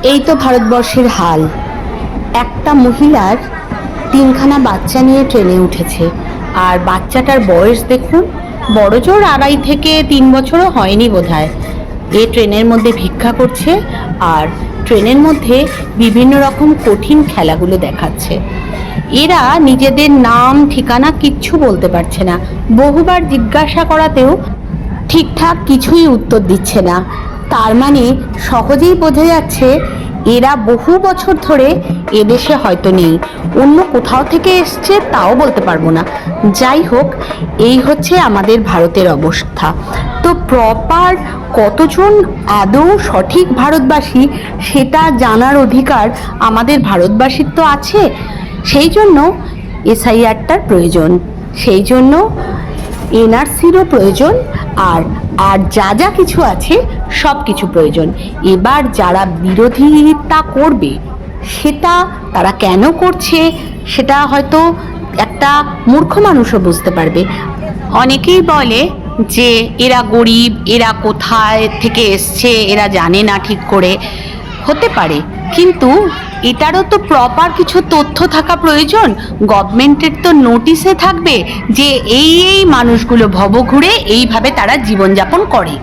এই তো ভারতবর্ষের হাল। একটা মহিলার তিনখানা বাচ্চা নিয়ে ট্রেনে উঠেছে, আর বাচ্চাটার বয়স দেখুন, বড়জোর 2.5 থেকে 3 বছরও হয়নি বোধহয়। এ ট্রেনের মধ্যে ভিক্ষা করছে, আর ট্রেনের মধ্যে বিভিন্ন রকম কঠিন খেলাগুলো দেখাচ্ছে। এরা নিজেদের নাম ঠিকানা কিচ্ছু বলতে পারছে না। বহুবার জিজ্ঞাসা করাতেও ঠিকঠাক কিছুই উত্তর দিচ্ছে না। তার মানে সহজেই বোঝা যাচ্ছে এরা বহু বছর ধরে এদেশে হয়তো নেই, অন্য কোথাও থেকে এসছে, তাও বলতে পারবো না। যাই হোক, এই হচ্ছে আমাদের ভারতের অবস্থা। তো প্রপার কতজন আদৌ সঠিক ভারতবাসী সেটা জানার অধিকার আমাদের ভারতবাসীর তো আছে। সেই জন্য এসআইআরটার প্রয়োজন, সেই জন্য এনআরসিরও প্রয়োজন, আর আর যা যা কিছু আছে সব কিছু প্রয়োজন। এবার যারা বিরোধিতা করবে, সেটা তারা কেন করছে সেটা হয়তো একটা মূর্খ মানুষও বুঝতে পারবে। অনেকেই বলে যে এরা গরিব, এরা কোথায় থেকে এসছে এরা জানে না ঠিক করে। হতে পারে, কিন্তু এটারও তো প্রপার কিছু তথ্য থাকা প্রয়োজন। গভর্নমেন্টের তো নোটিশে থাকবে যে এই এই মানুষগুলো ভবঘুরে এইভাবে তারা জীবনযাপন করে।